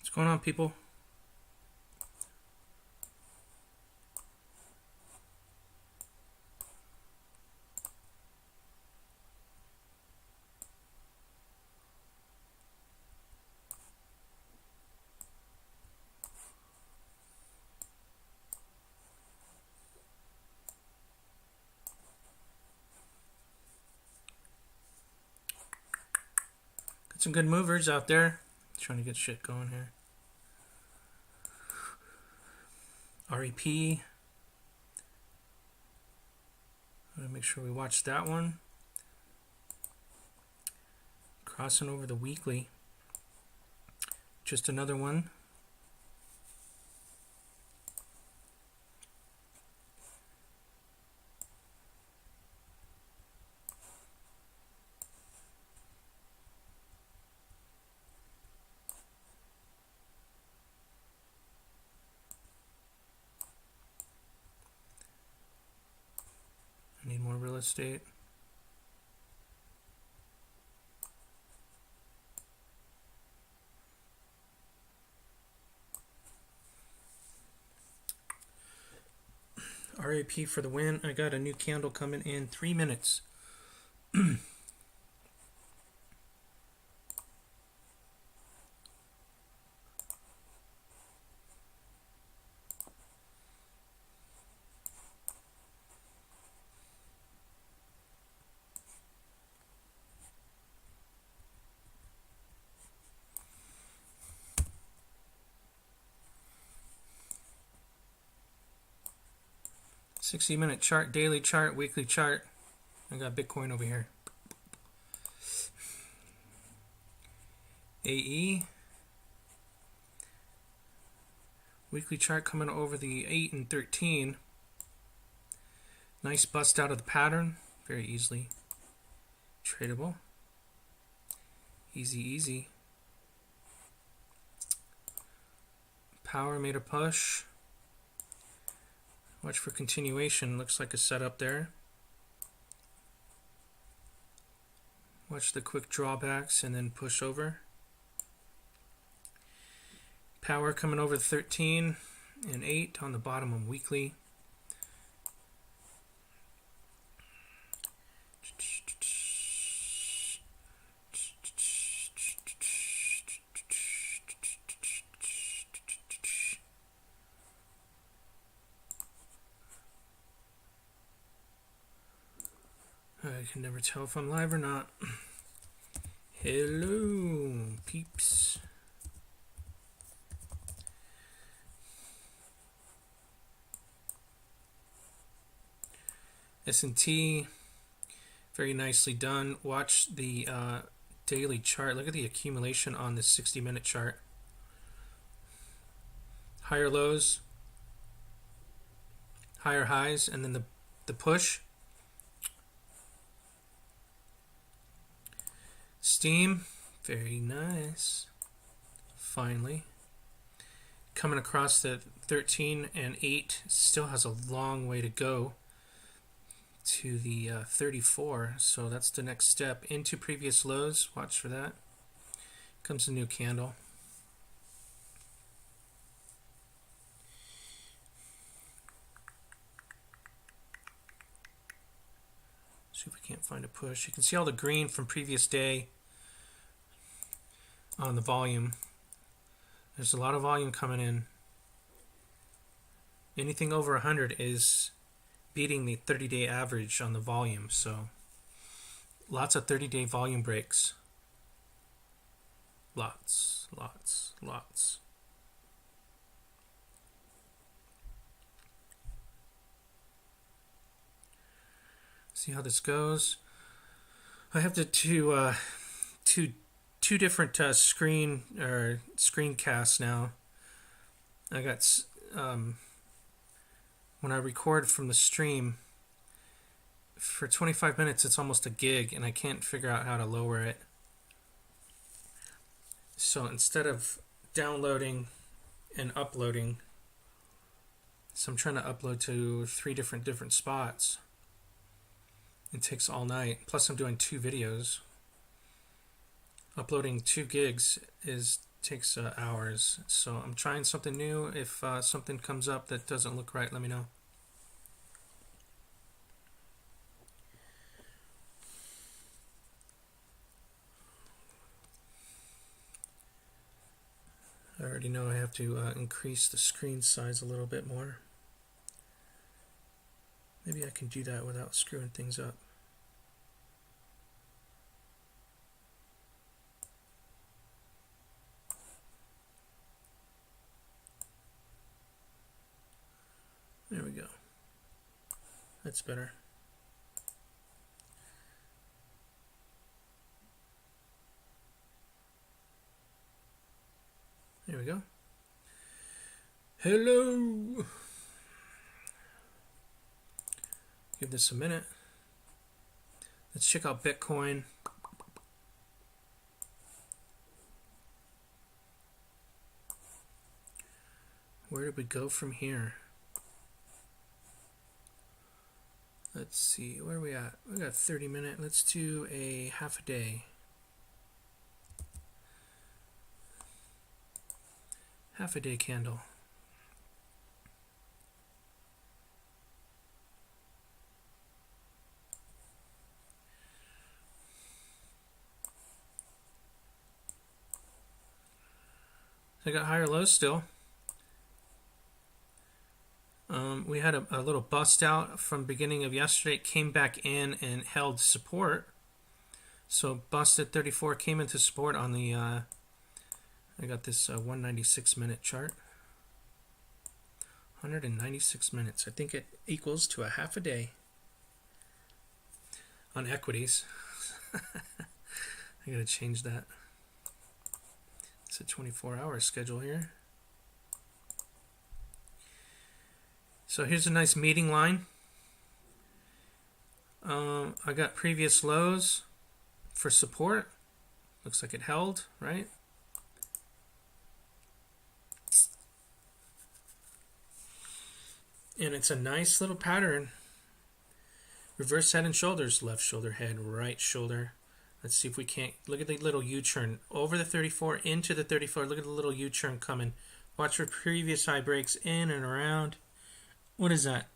What's going on, people? Got some good movers out there. Trying to get shit going here. REP. Gotta make sure we watch that one. Crossing over the weekly. Just another one. I need more real estate. RAP for the win. I got a new candle coming in 3 minutes. 60-minute chart, daily chart, weekly chart. I got Bitcoin over here. AE. Weekly chart coming over the 8 and 13. Nice bust out of the pattern. Very easily tradable. Easy, easy. Power made a push. Watch for continuation. Looks like a setup there. Watch the quick drawbacks and then push over. Power coming over 13 and 8 on the bottom of weekly. I can never tell if I'm live or not. Hello, peeps. S&T, very nicely done. Watch the daily chart. Look at the accumulation on the 60-minute chart. Higher lows, higher highs, and then the push. Steam, very nice. Finally. Coming across the 13 and 8, still has a long way to go to the 34, so that's the next step into previous lows. Watch for that. Comes a new candle. See if we can't find a push. You can see all the green from previous day on the volume. There's a lot of volume coming in. Anything over 100 is beating the 30-day average on the volume, so lots of 30-day volume breaks. Lots. See how this goes. I have two different screencasts now. I got when I record from the stream for 25 minutes, it's almost a gig, and I can't figure out how to lower it. So instead of downloading and uploading, so I'm trying to upload to 3 different spots. It takes all night. Plus I'm doing 2 videos. Uploading 2 gigs is takes hours. So I'm trying something new. If something comes up that doesn't look right, let me know. I already know I have to increase the screen size a little bit more. Maybe I can do that without screwing things up. There we go. That's better. There we go. Hello. Give this a minute. Let's check out Bitcoin. Where did we go from here? Let's see, where are we at? We got 30 minutes. Let's do a half a day. Half a day candle. I got higher lows still. We had a little bust out from beginning of yesterday. It came back in and held support. So busted 34, came into support on the, I got this 196 minute chart. 196 minutes. I think it equals to a half a day on equities. I gotta change that. It's a 24-hour schedule here. So here's a nice meeting line. I got previous lows for support. Looks like it held, right? And it's a nice little pattern. Reverse head and shoulders. Left shoulder, head, right shoulder. Let's see if we can't. Look at the little U-turn. Over the 34, into the 34. Look at the little U-turn coming. Watch for previous high breaks in and around. What is that?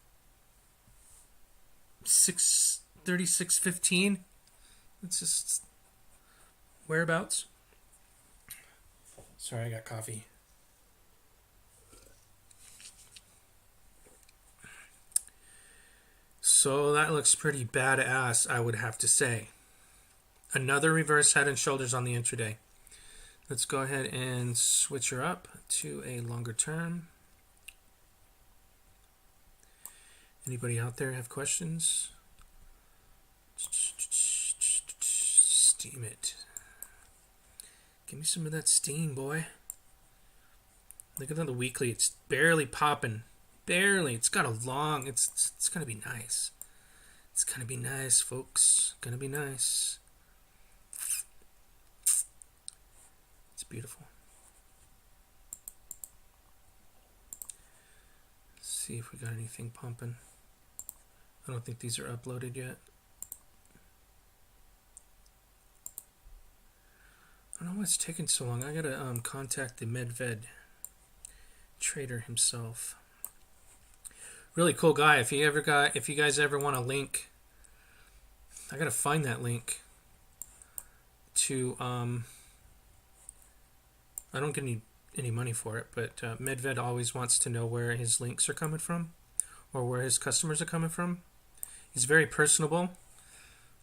36.15. It's just whereabouts. Sorry, I got coffee. So that looks pretty badass, I would have to say. Another reverse head and shoulders on the intraday. Let's go ahead and switch her up to a longer term. Anybody out there have questions? Steam it. Give me some of that steam, boy. Look at the weekly. It's barely popping. Barely. It's got a long... It's going to be nice. It's going to be nice, folks. Going to be nice. It's beautiful. Let's see if we got anything pumping. I don't think these are uploaded yet. I don't know why it's taking so long. I gotta contact the MedVed trader himself. Really cool guy. If you guys ever want a link, I gotta find that link to I don't get any money for it, but MedVed always wants to know where his links are coming from or where his customers are coming from. He's very personable.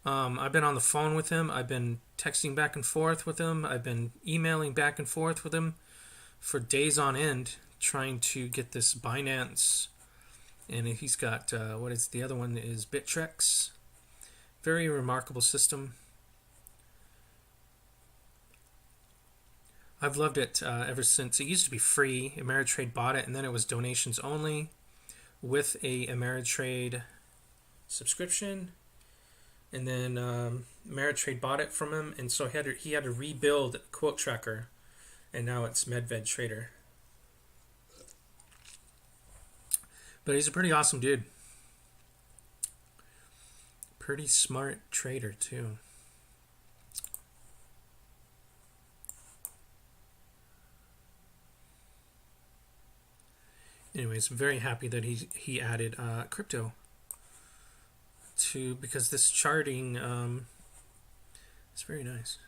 I've been on the phone with him. I've been texting back and forth with him. I've been emailing back and forth with him for days on end, trying to get this Binance. And he's got, what is the other one is Bittrex. Very remarkable system. I've loved it ever since. It used to be free. Ameritrade bought it, and then it was donations only with a Ameritrade subscription. And then Ameritrade bought it from him, and so he had to rebuild Quote Tracker, and now it's MedVed Trader. But he's a pretty awesome dude. Pretty smart trader, too. Anyways, very happy that he added crypto to, because this charting is very nice,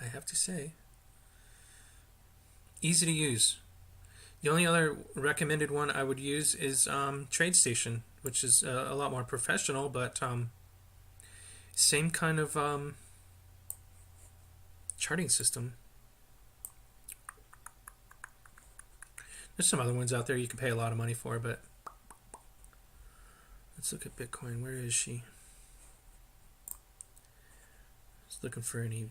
I have to say. Easy to use. The only other recommended one I would use is TradeStation, which is a lot more professional, but same kind of charting system. There's some other ones out there you can pay a lot of money for, but let's look at Bitcoin. Where is she? I was looking for any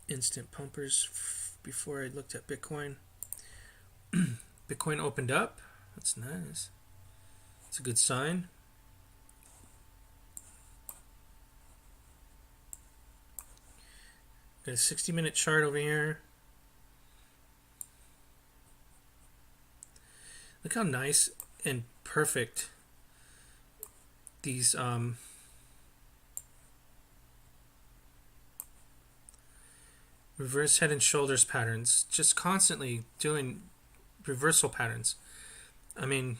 instant pumpers before I looked at Bitcoin. Bitcoin opened up. That's nice. It's a good sign. Got a 60-minute chart over here. Look how nice and perfect these reverse head and shoulders patterns, just constantly doing reversal patterns. I mean,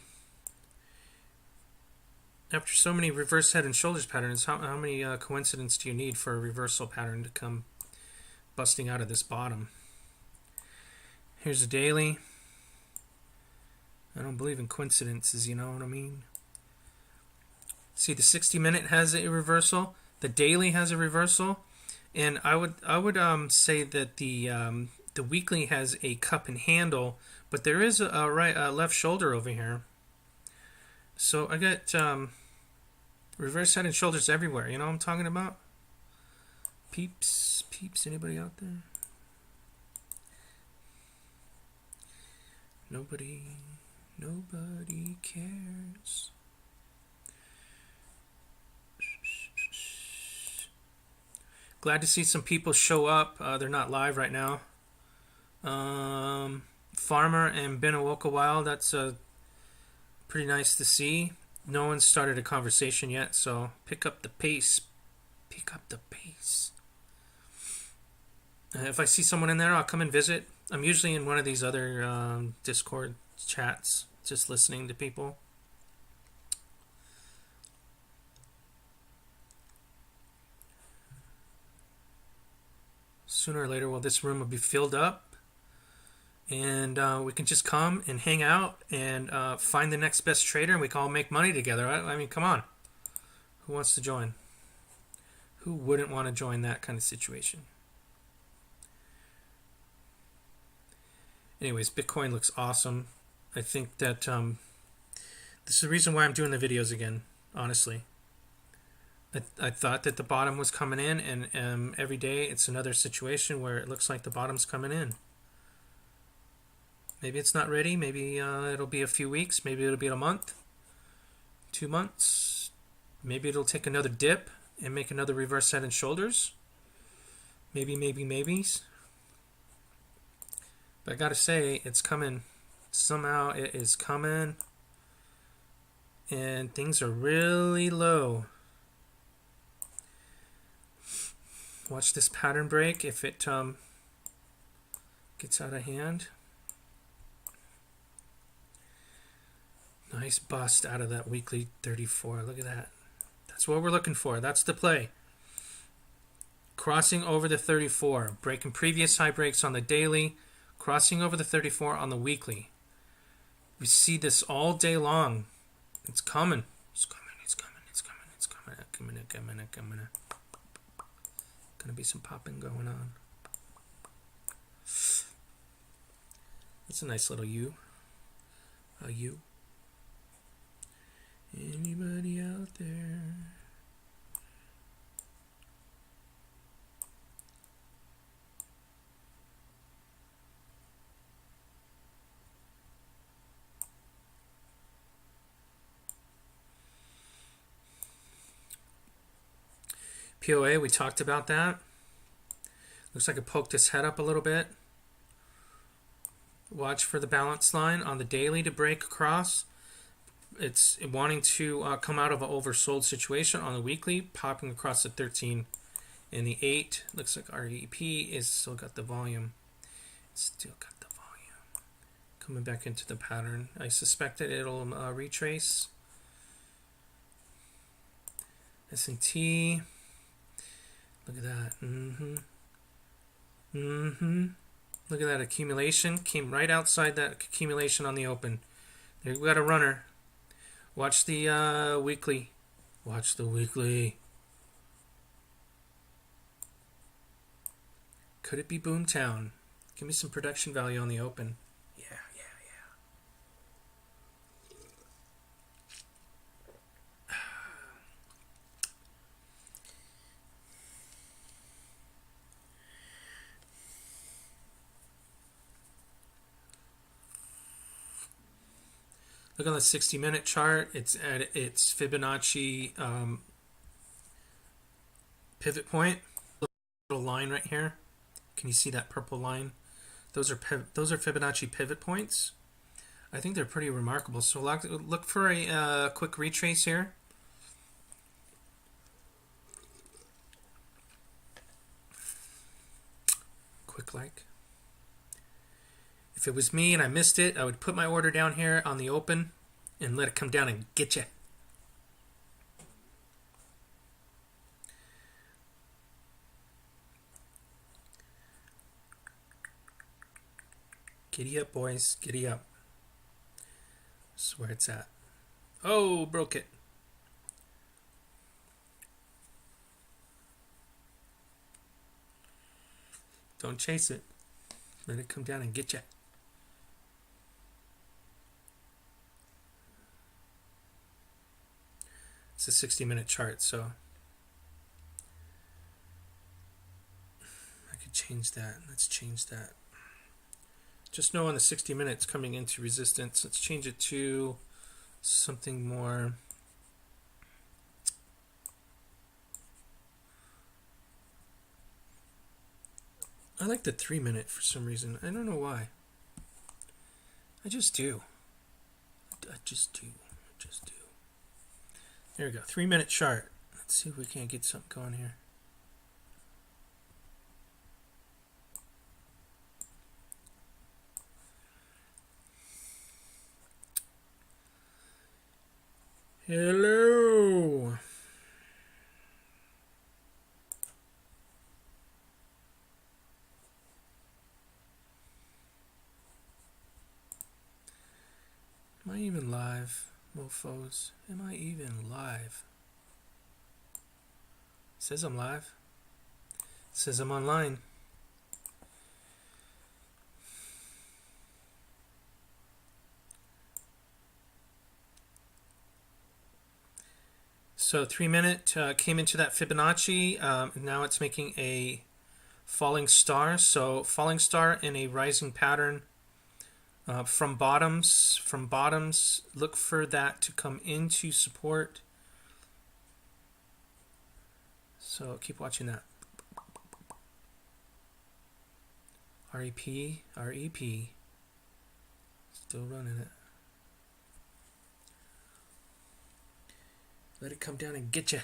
after so many reverse head and shoulders patterns, how many coincidences do you need for a reversal pattern to come busting out of this bottom? Here's a daily. I don't believe in coincidences, you know what I mean? See, the 60-minute has a reversal. The daily has a reversal. And I would say that the weekly has a cup and handle, but there is a left shoulder over here. So I got reverse head and shoulders everywhere. You know what I'm talking about? Peeps, anybody out there? Nobody cares. Glad to see some people show up. They're not live right now. Farmer and Been a While. That's pretty nice to see. No one's started a conversation yet, so pick up the pace. Pick up the pace. If I see someone in there, I'll come and visit. I'm usually in one of these other Discord chats, just listening to people. Sooner or later, well, this room will be filled up, and we can just come and hang out and find the next best trader, and we can all make money together. I mean, come on. Who wants to join? Who wouldn't want to join that kind of situation? Anyways, Bitcoin looks awesome. I think that this is the reason why I'm doing the videos again, honestly. I thought that the bottom was coming in, and every day it's another situation where it looks like the bottom's coming in. Maybe it's not ready. Maybe it'll be a few weeks. Maybe it'll be a month, 2 months. Maybe it'll take another dip and make another reverse head and shoulders. Maybes. But I gotta say, it's coming. Somehow it is coming. And things are really low. Watch this pattern break if it gets out of hand. Nice bust out of that weekly 34. Look at that. That's what we're looking for. That's the play. Crossing over the 34. Breaking previous high breaks on the daily. Crossing over the 34 on the weekly. We see this all day long. It's coming. It's coming. Gonna be some popping going on. That's a nice little U. A U. Anybody out there? POA, we talked about that. Looks like it poked its head up a little bit. Watch for the balance line on the daily to break across. It's wanting to come out of an oversold situation on the weekly, popping across the 13 and the 8. Looks like REP is still got the volume. It's still got the volume. Coming back into the pattern. I suspect that it'll retrace. S&T. Look at that. Look at that accumulation. Came right outside that accumulation on the open. There we got a runner. Watch the weekly. Watch the weekly. Could it be Boomtown? Give me some production value on the open. Yeah. Look on the 60-minute chart. It's at its Fibonacci pivot point. Little line right here. Can you see that purple line? Those are Fibonacci pivot points. I think they're pretty remarkable. So look for a quick retrace here. Quick like. If it was me and I missed it, I would put my order down here on the open and let it come down and get you. Giddy up, boys. Giddy up. This is where it's at. Oh, broke it. Don't chase it. Let it come down and get you. It's a 60-minute chart, so I could change that. Let's change that. Just know on the 60 minutes coming into resistance. Let's change it to something more. I like the 3-minute for some reason. I don't know why. I just do. I just do. There we go. 3-minute chart. Let's see if we can't get something going here. Hello. Am I even live, mofos? Am I even live? Says I'm live. Says I'm online. So 3-minute came into that Fibonacci. Now it's making a falling star. So falling star in a rising pattern from bottoms. Look for that to come into support. So keep watching that. REP. Still running it. Let it come down and get you.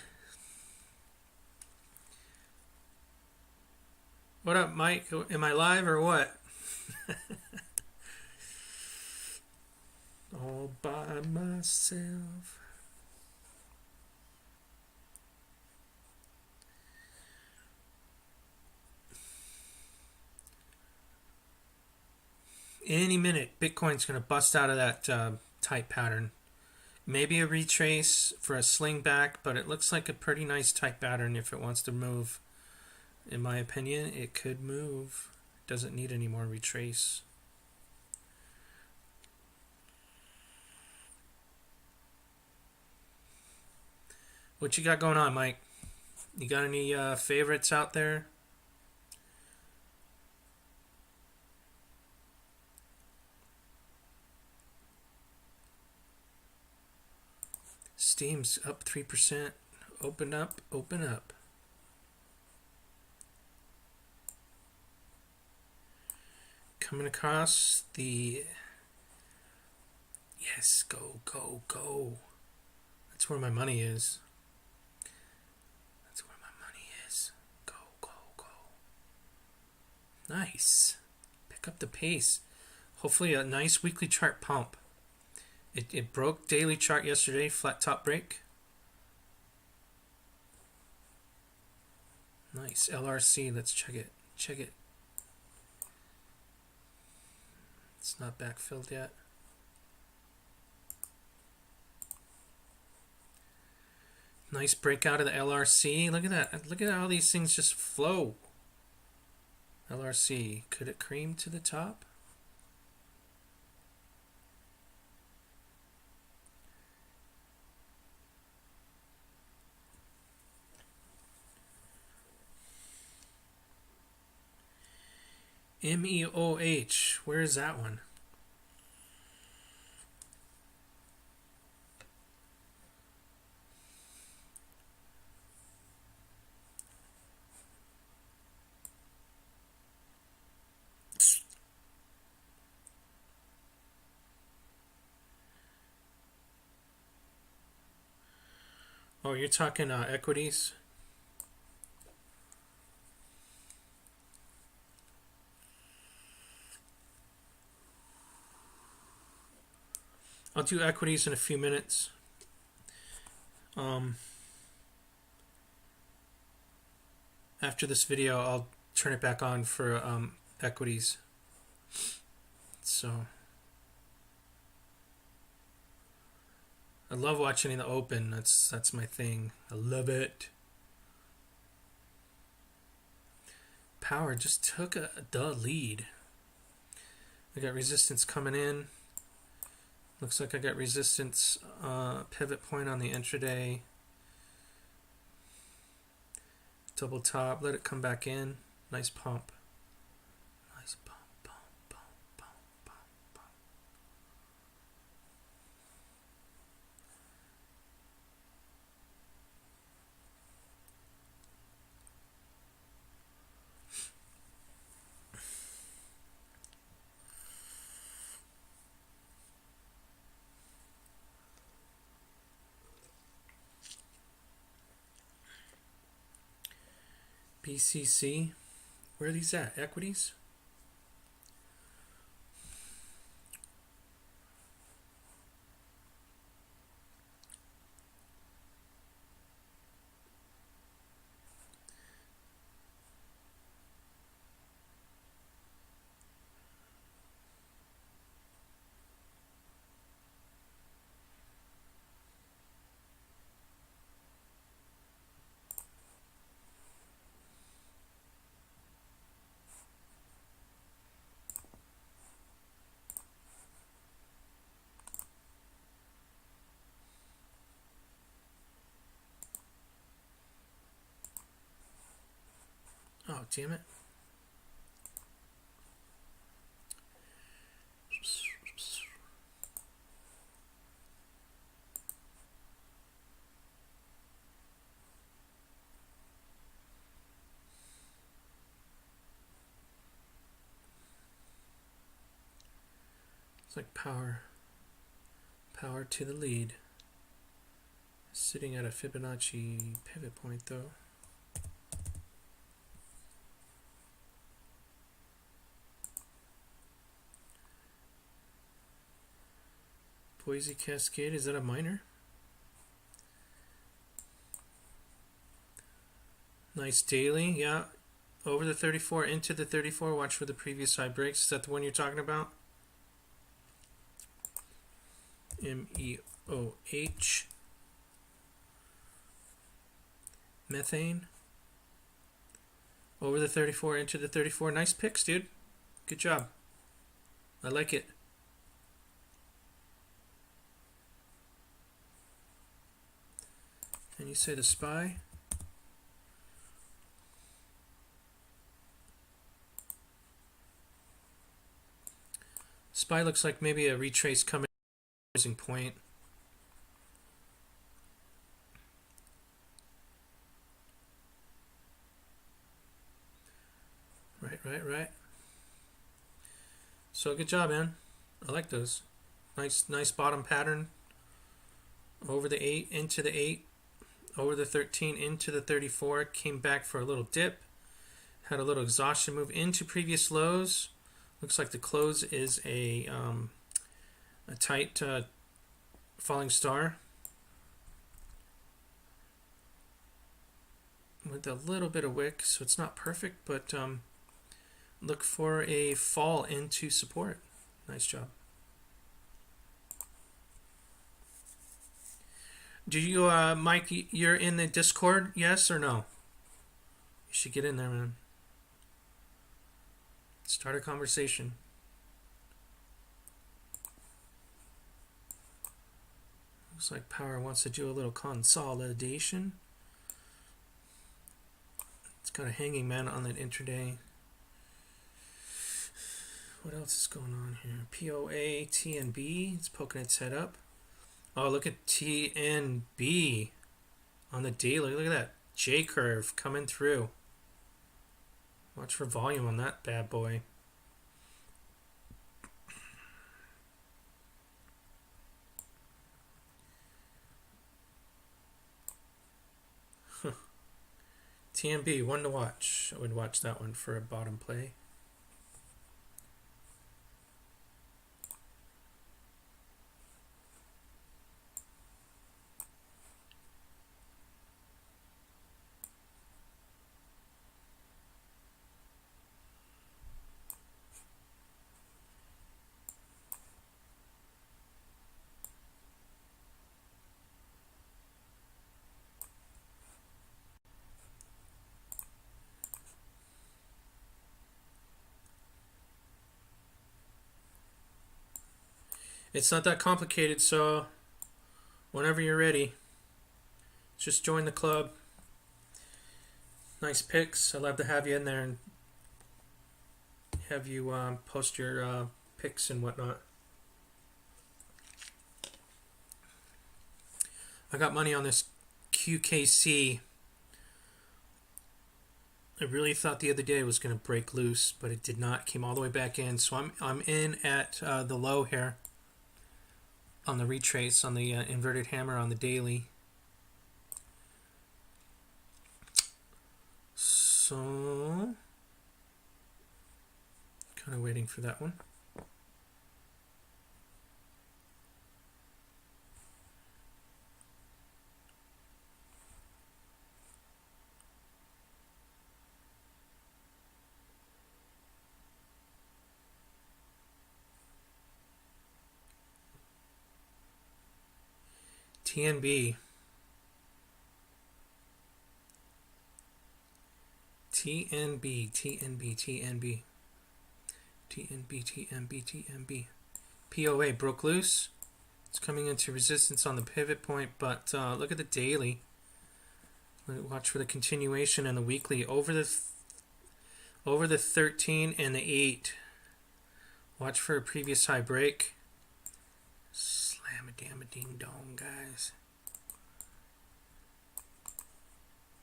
What up, Mike? Am I live or what? All by myself. Any minute, Bitcoin's going to bust out of that tight pattern. Maybe a retrace for a sling back, but it looks like a pretty nice tight pattern if it wants to move. In my opinion, it could move. It doesn't need any more retrace. What you got going on, Mike? You got any favorites out there? Steam's up 3%. Open up. Coming across the... Yes, go. That's where my money is. Go. Nice. Pick up the pace. Hopefully a nice weekly chart pump. It broke daily chart yesterday, flat top break. Nice. LRC, let's check it. Check it. It's not backfilled yet. Nice breakout of the LRC. Look at that. Look at how these things just flow. LRC. Could it cream to the top? MEOH. Where is that one? Oh, you're talking equities? I'll do equities in a few minutes. After this video, I'll turn it back on for equities. So I love watching the open. That's my thing. I love it. Power just took the lead. I got resistance coming in. Looks like I got resistance pivot point on the intraday. Double top, let it come back in. Nice pump. Nice pump, pump, pump, pump, pump, pump. BCC, where are these at? Equities? Oh, damn it. It's like power to the lead. Sitting at a Fibonacci pivot point though. Boise Cascade, is that a minor? Nice daily, yeah. Over the 34, into the 34. Watch for the previous high breaks. Is that the one you're talking about? MEOH. Methane. Over the 34, into the 34. Nice picks, dude. Good job. I like it. And you say the SPY? SPY looks like maybe a retrace coming point. Right. So good job, man. I like those. Nice bottom pattern. Over the 8, into the 8, over the 13, into the 34. Came back for a little dip. Had a little exhaustion move into previous lows. Looks like the close is a tight falling star with a little bit of wick, so it's not perfect, but look for a fall into support. Nice job. Do you, Mike, you're in the Discord, yes or no? You should get in there, man. Start a conversation. Looks like Power wants to do a little consolidation. It's got a hanging man on that intraday. What else is going on here? POA, TNB. It's poking its head up. Oh, look at TNB on the daily. Look at that J curve coming through. Watch for volume on that bad boy. TNB, one to watch. I would watch that one for a bottom play. It's not that complicated, so whenever you're ready, just join the club. Nice picks. I'd love to have you in there and have you post your picks and whatnot. I got money on this QKC. I really thought the other day it was going to break loose, but it did not. It came all the way back in, so I'm in at the low here on the retrace on the inverted hammer on the daily. So kind of waiting for that one. TNB. TNB, TNB, TNB. TNB, TNB, TNB. POA broke loose. It's coming into resistance on the pivot point, but look at the daily. Watch for the continuation and the weekly over the 13 and the 8. Watch for a previous high break. Slam a damn a ding dong, guys.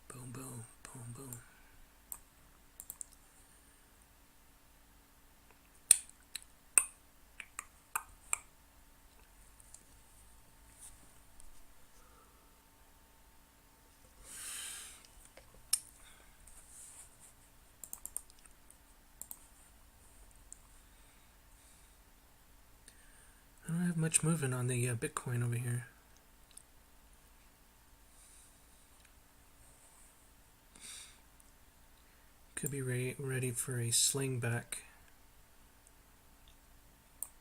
Boom, boom, boom, boom. I don't have much movement on the Bitcoin over here. Could be ready for a sling back.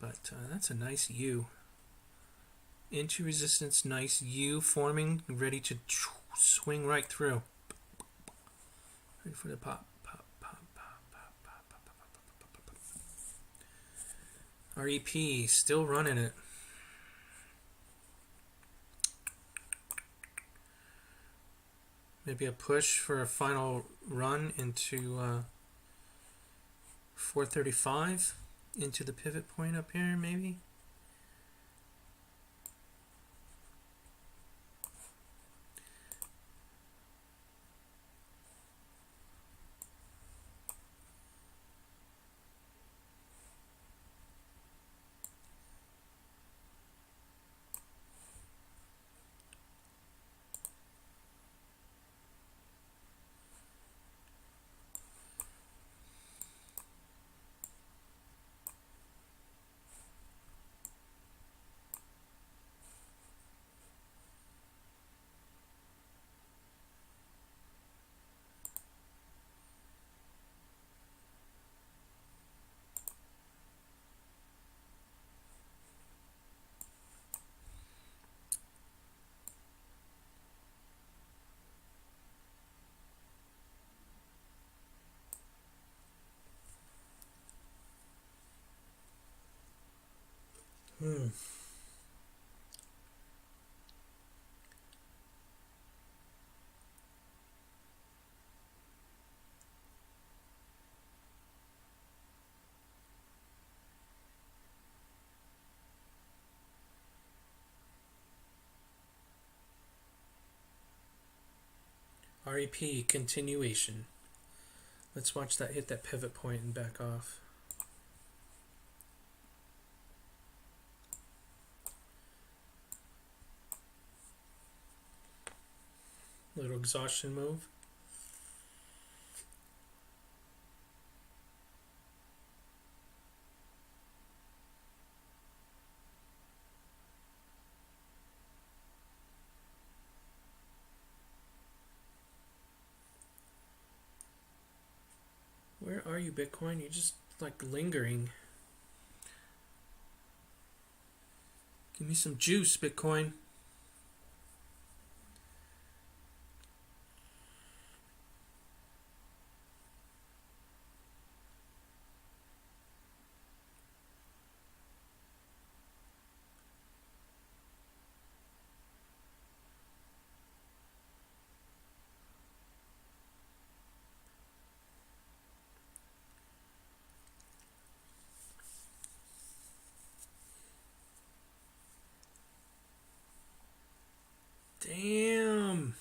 But that's a nice U. Into resistance, nice U forming, ready to swing right through. Ready for the pop. REP, still running it. Maybe a push for a final run into 435, into the pivot point up here, maybe. Hmm. REP continuation. Let's watch that hit that pivot point and back off. Little exhaustion move. Where are you, Bitcoin? You're just like lingering. Give me some juice, Bitcoin. Damn.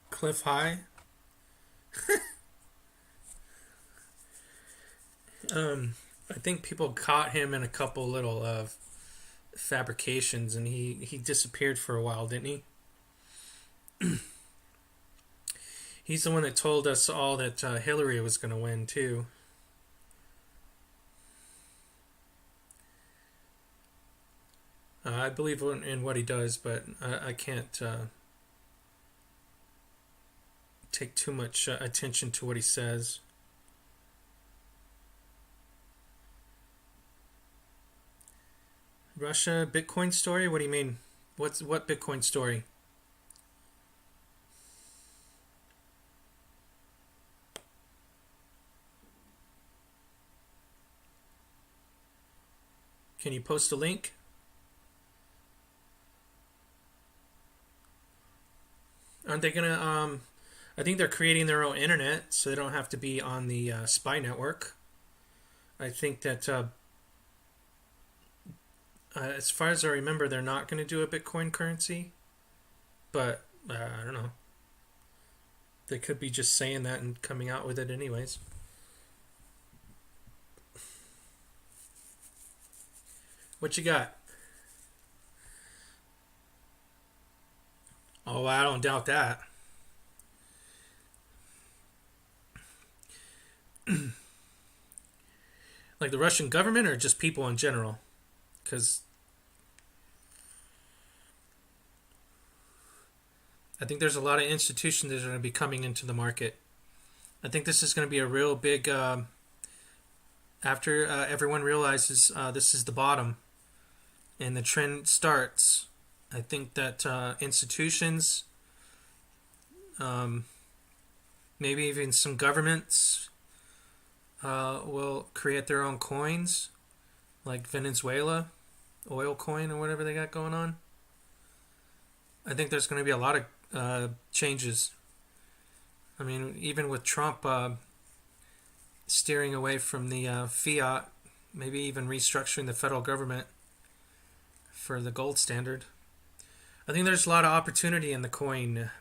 Cliff high. I think people caught him in a couple little fabrications, and he disappeared for a while, didn't he? He's the one that told us all that Hillary was going to win too. I believe in what he does, but I can't take too much attention to what he says. Russia Bitcoin story? What do you mean? What Bitcoin story? Can you post a link? Aren't they gonna? I think they're creating their own internet, so they don't have to be on the spy network. I think that, as far as I remember, they're not going to do a Bitcoin currency, but I don't know. They could be just saying that and coming out with it anyways. What you got? Oh, I don't doubt that. Like the Russian government or just people in general? Because I think there's a lot of institutions that are going to be coming into the market. I think this is going to be a real big. After everyone realizes this is the bottom and the trend starts, I think that institutions, um, maybe even some governments, will create their own coins, like Venezuela, oil coin or whatever they got going on. I think there's going to be a lot of changes. I mean, even with Trump steering away from the fiat, maybe even restructuring the federal government for the gold standard. I think there's a lot of opportunity in the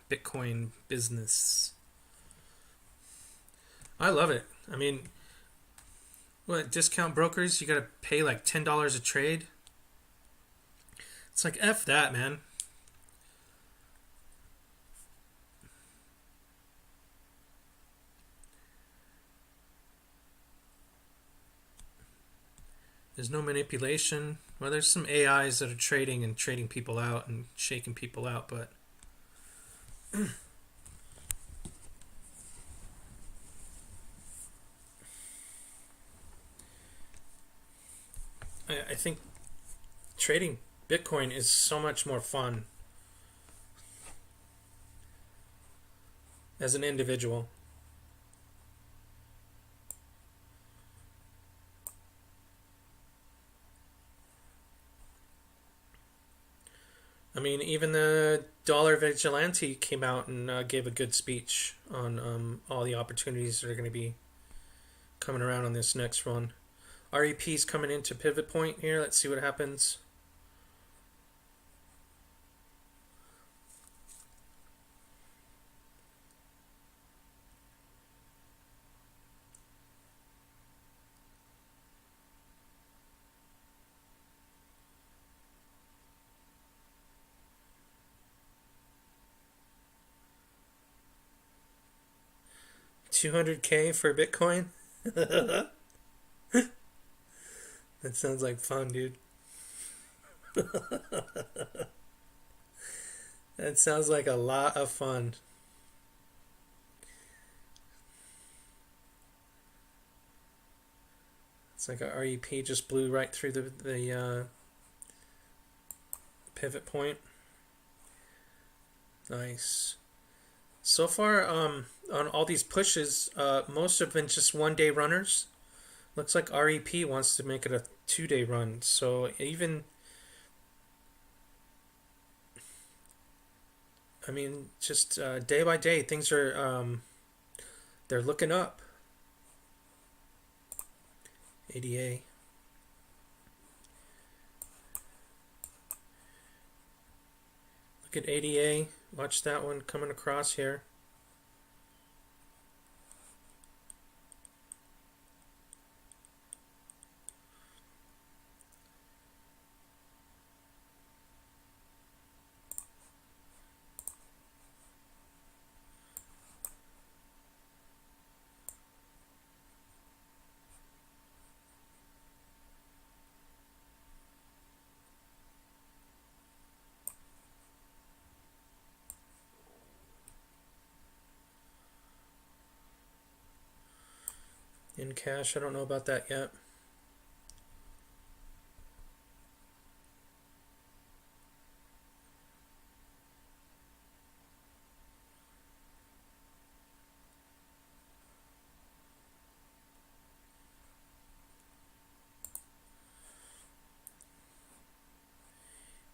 Bitcoin business. I love it. I mean, what discount brokers? You got to pay like $10 a trade. It's like F that, man. There's no manipulation. Well, there's some AIs that are trading and trading people out and shaking people out, but I think trading Bitcoin is so much more fun as an individual. I mean, even the Dollar Vigilante came out and gave a good speech on all the opportunities that are going to be coming around on this next run. REP's coming into pivot point here. Let's see what happens. $200K for Bitcoin? That sounds like fun, dude. That sounds like a lot of fun. It's like a REP just blew right through the pivot point. Nice. So far, on all these pushes, most have been just 1 day runners. Looks like REP wants to make it a 2 day run. So even, I mean, just day by day, things are they're looking up. ADA. Look at ADA. Watch that one coming across here. In cash, I don't know about that yet.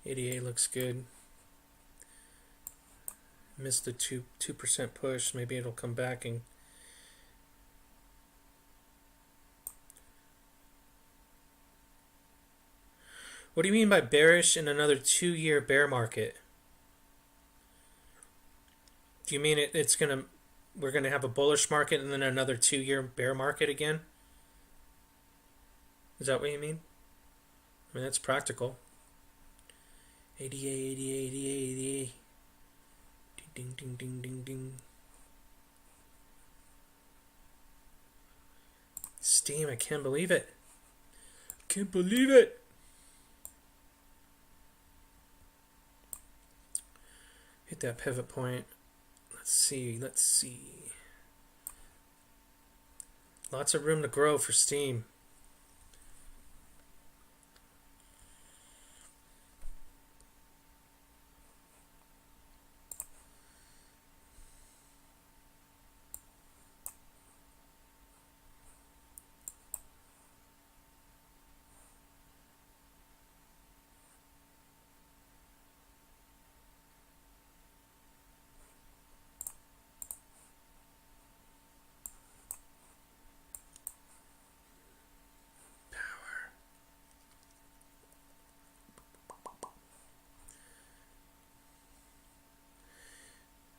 ADA looks good. Missed the 2% push. Maybe it'll come back and what do you mean by bearish in another 2 year bear market? Do you mean we're gonna have a bullish market and then another 2 year bear market again? Is that what you mean? I mean, that's practical. ADA, ADA, ADA, ADA. Ding, ding, ding, ding, ding. Steam, I can't believe it. Can't believe it. Hit that pivot point. Let's see. Lots of room to grow for Steam.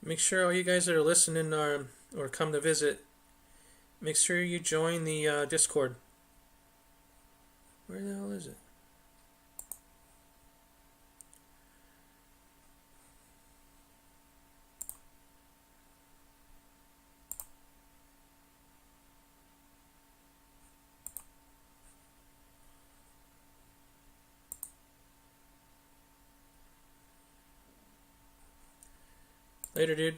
Make sure all you guys that are listening or come to visit, make sure you join the Discord. Where the hell is it? Later, dude.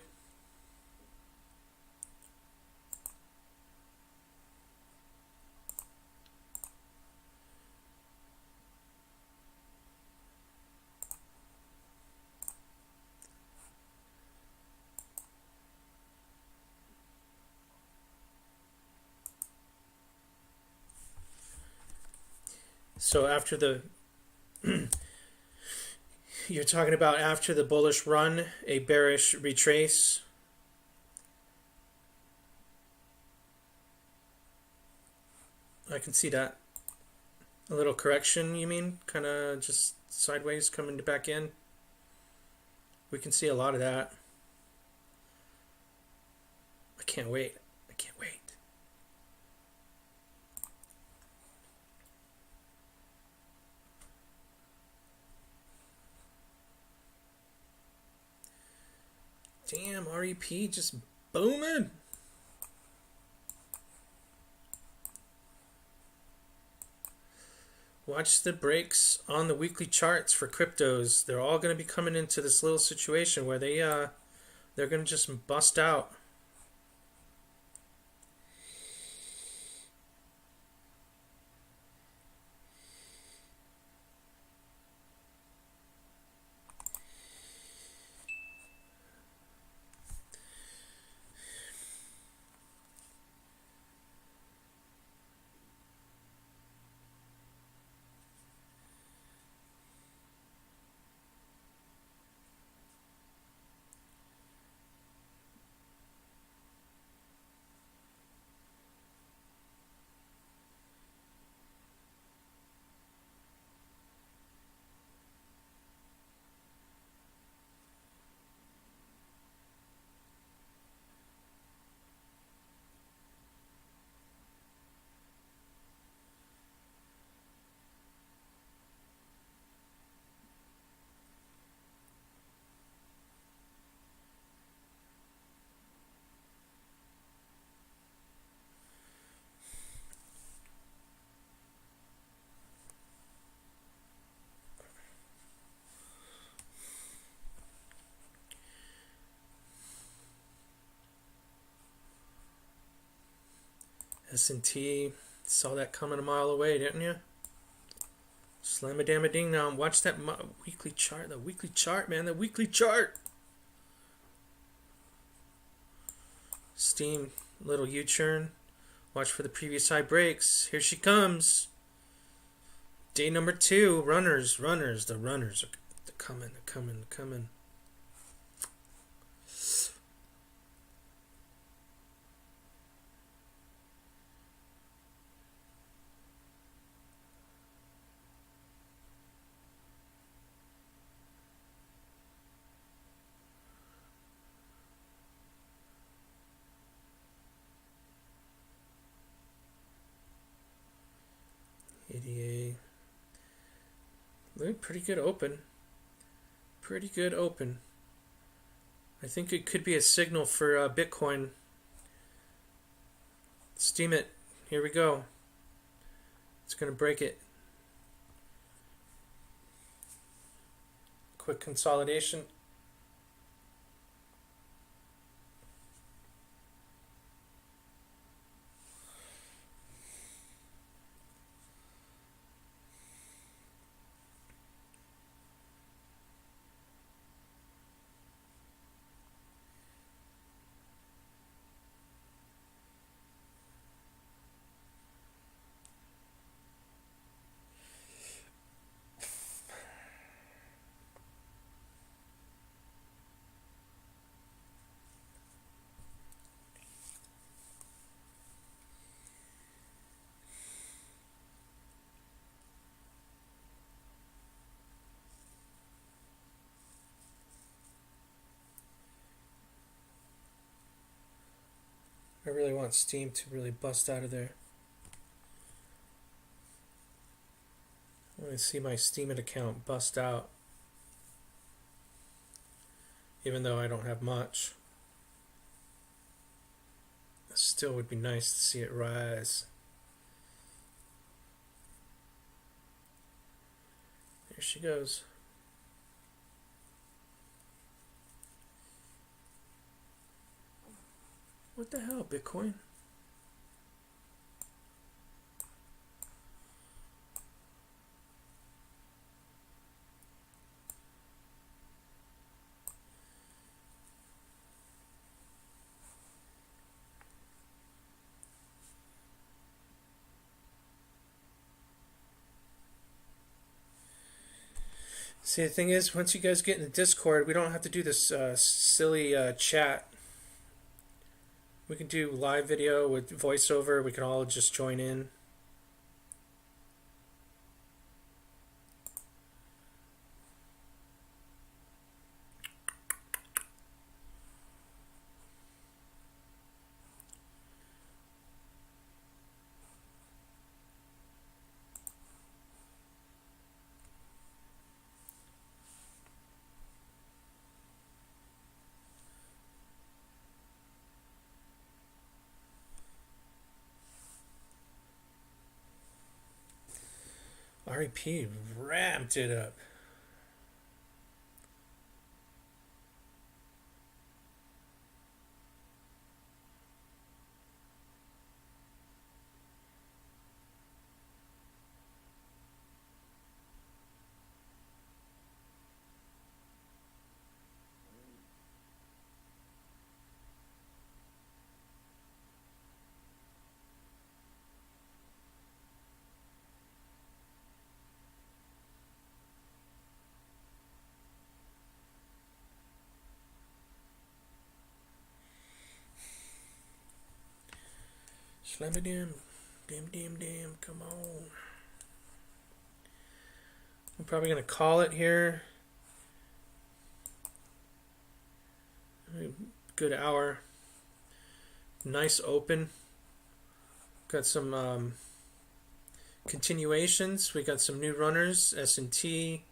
So after the you're talking about after the bullish run, a bearish retrace. I can see that. A little correction, you mean? Kind of just sideways coming back in. We can see a lot of that. I can't wait. I can't wait. Damn, REP just booming. Watch the breaks on the weekly charts for cryptos. They're all going to be coming into this little situation where they're going to just bust out. S&T, saw that coming a mile away, didn't you? Slam a damn a ding now. Watch that weekly chart. The weekly chart, man. The weekly chart. Steam, little U-turn. Watch for the previous high breaks. Here she comes. Day number 2. Runners. The runners are coming. ADA. Look, pretty good open. I think it could be a signal for Bitcoin. Steam it. Here we go. It's going to break it. Quick consolidation. I really want Steam to really bust out of there. I want to see my Steemit account bust out. Even though I don't have much. It still would be nice to see it rise. There she goes. What the hell, Bitcoin? See, the thing is, once you guys get in the Discord, we don't have to do this silly chat. We can do live video with voiceover. We can all just join in. REP ramped it up. Slam it in. Damn, come on. I'm probably going to call it here. Good hour. Nice open. Got some continuations. We got some new runners. S&T,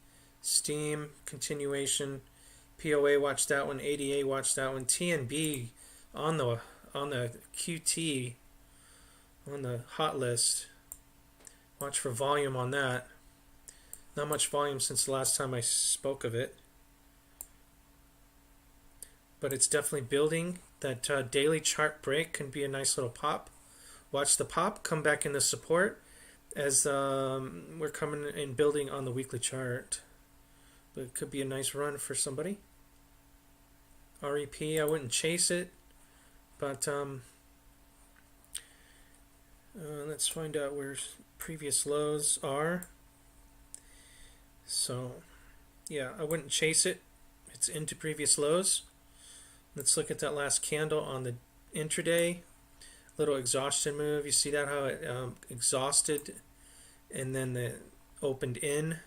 Steam, continuation. POA watched that one. ADA watched that one. TNB on the QT on the hot list. Watch for volume on that. Not much volume since the last time I spoke of it. But it's definitely building. That daily chart break can be a nice little pop. Watch the pop, come back into support as we're coming and building on the weekly chart. But it could be a nice run for somebody. REP, I wouldn't chase it, but let's find out where previous lows are. So, yeah, I wouldn't chase it. It's into previous lows. Let's look at that last candle on the intraday. Little exhaustion move. You see that how it exhausted and then the opened in.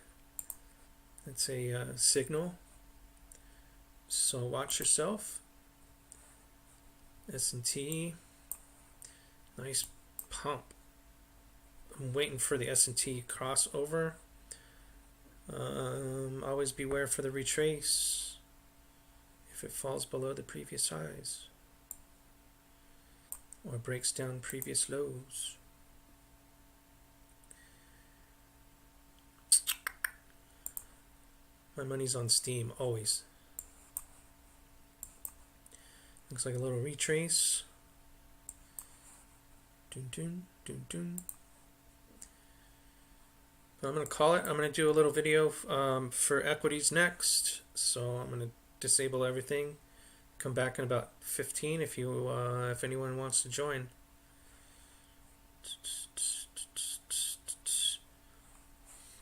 That's a signal. So watch yourself. S&T. Nice pump. I'm waiting for the S&T crossover. Always beware for the retrace if it falls below the previous highs or breaks down previous lows. My money's on Steam, always. Looks like a little retrace. Dun, dun, dun, dun. I'm going to call it. I'm going to do a little video for equities next. So I'm going to disable everything. Come back in about 15 if anyone wants to join.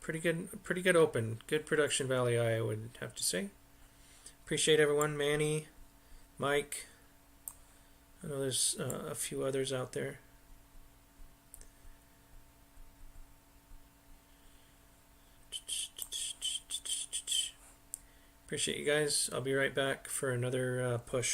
Pretty good open. Good production value, I would have to say. Appreciate everyone. Manny, Mike. I know there's a few others out there. Appreciate you guys. I'll be right back for another push.